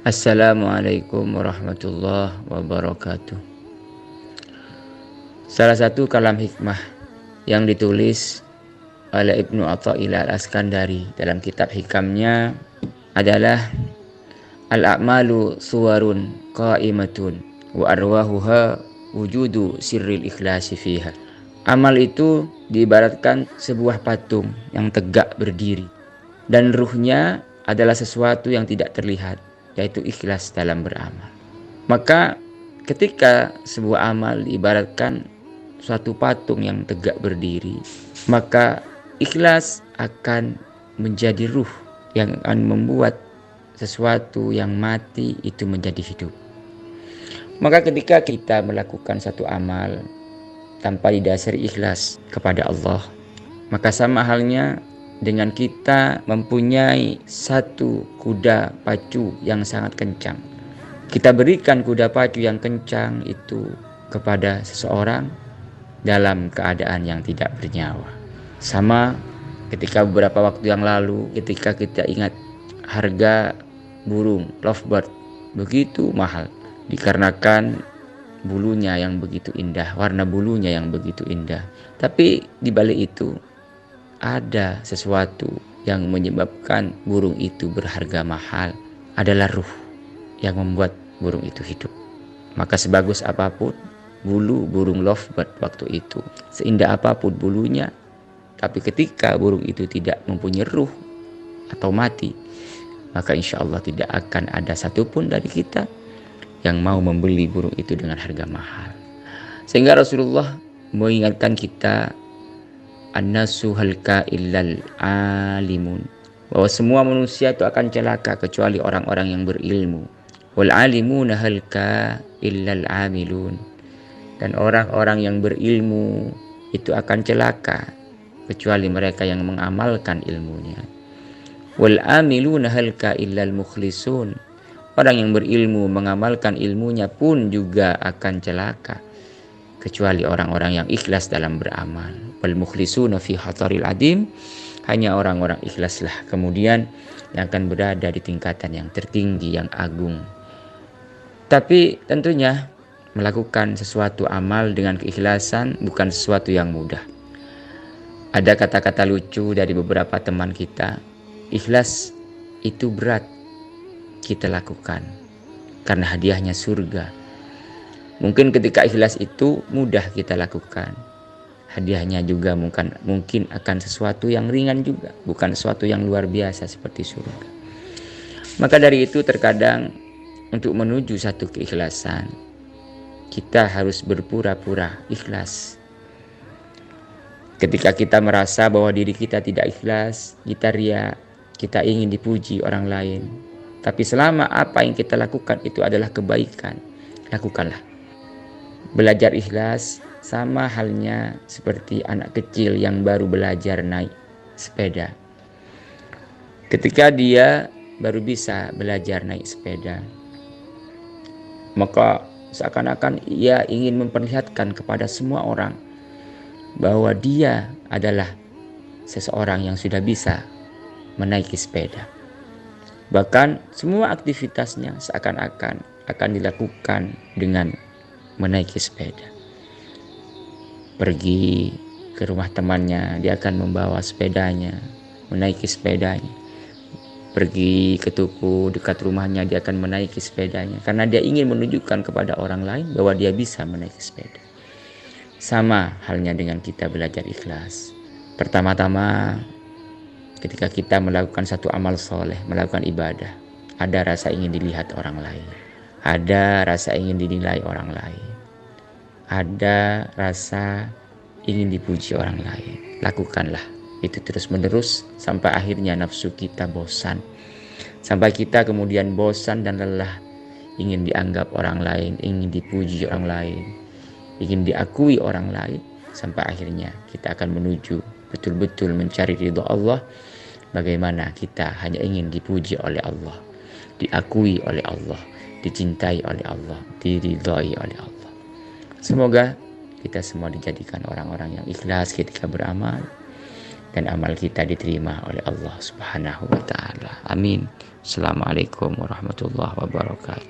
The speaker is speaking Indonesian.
Assalamualaikum warahmatullahi wabarakatuh. Salah satu kalam hikmah yang ditulis oleh Ibnu Athaillah Al-Askandari dalam kitab hikamnya adalah al-a'malu suwarun qa'imatun wa arwahuha wujudu sirril ikhlasi fiha. Amal itu diibaratkan sebuah patung yang tegak berdiri dan ruhnya adalah sesuatu yang tidak terlihat, yaitu ikhlas dalam beramal. Maka ketika sebuah amal diibaratkan suatu patung yang tegak berdiri, maka ikhlas akan menjadi ruh yang akan membuat sesuatu yang mati itu menjadi hidup. Maka ketika kita melakukan satu amal tanpa didasari ikhlas kepada Allah, maka sama halnya dengan kita mempunyai satu kuda pacu yang sangat kencang. Kita berikan kuda pacu yang kencang itu kepada seseorang dalam keadaan yang tidak bernyawa. Sama ketika beberapa waktu yang lalu, ketika kita ingat harga burung lovebird begitu mahal dikarenakan bulunya yang begitu indah, warna bulunya yang begitu indah. Tapi di balik itu ada sesuatu yang menyebabkan burung itu berharga mahal, adalah ruh yang membuat burung itu hidup. Maka sebagus apapun bulu burung lovebird waktu itu, seindah apapun bulunya, tapi ketika burung itu tidak mempunyai ruh atau mati, maka insya Allah tidak akan ada satupun dari kita yang mau membeli burung itu dengan harga mahal. Sehingga Rasulullah mengingatkan kita, an-nasu halka illal alimun, bahwa semua manusia itu akan celaka kecuali orang-orang yang berilmu. Wal alimuna halka illal amilun, dan orang-orang yang berilmu itu akan celaka kecuali mereka yang mengamalkan ilmunya. Wal amiluna halka illal mukhlisun, orang yang berilmu mengamalkan ilmunya pun juga akan celaka kecuali orang-orang yang ikhlas dalam beramal. Wal mukhlisuna fi hataril adim, hanya orang-orang ikhlaslah kemudian yang akan berada di tingkatan yang tertinggi, yang agung. Tapi tentunya melakukan sesuatu amal dengan keikhlasan bukan sesuatu yang mudah. Ada kata-kata lucu dari beberapa teman kita, ikhlas itu berat kita lakukan karena hadiahnya surga. Mungkin ketika ikhlas itu mudah kita lakukan, hadiahnya juga mungkin akan sesuatu yang ringan juga, bukan sesuatu yang luar biasa seperti surga. Maka dari itu terkadang untuk menuju satu keikhlasan, kita harus berpura-pura ikhlas. Ketika kita merasa bahwa diri kita tidak ikhlas, kita riya, kita ingin dipuji orang lain, tapi selama apa yang kita lakukan itu adalah kebaikan, lakukanlah. Belajar ikhlas sama halnya seperti anak kecil yang baru belajar naik sepeda. Ketika dia baru bisa belajar naik sepeda, maka seakan-akan ia ingin memperlihatkan kepada semua orang bahwa dia adalah seseorang yang sudah bisa menaiki sepeda. Bahkan semua aktivitasnya seakan-akan akan dilakukan dengan menaiki sepeda. Pergi ke rumah temannya, dia akan membawa sepedanya, menaiki sepedanya. Pergi ke toko dekat rumahnya, dia akan menaiki sepedanya, karena dia ingin menunjukkan kepada orang lain bahwa dia bisa menaiki sepeda. Sama halnya dengan kita belajar ikhlas. Pertama-tama ketika kita melakukan satu amal soleh, melakukan ibadah, ada rasa ingin dilihat orang lain, ada rasa ingin dinilai orang lain, ada rasa ingin dipuji orang lain. Lakukanlah itu terus menerus sampai akhirnya nafsu kita bosan, sampai kita kemudian bosan dan lelah ingin dianggap orang lain, ingin dipuji orang lain, ingin diakui orang lain, sampai akhirnya kita akan menuju betul-betul mencari ridha Allah. Bagaimana kita hanya ingin dipuji oleh Allah, diakui oleh Allah, dicintai oleh Allah, diridhai oleh Allah. Semoga kita semua dijadikan orang-orang yang ikhlas ketika beramal, dan amal kita diterima oleh Allah Subhanahu wa ta'ala. Amin. Assalamualaikum warahmatullahi wabarakatuh.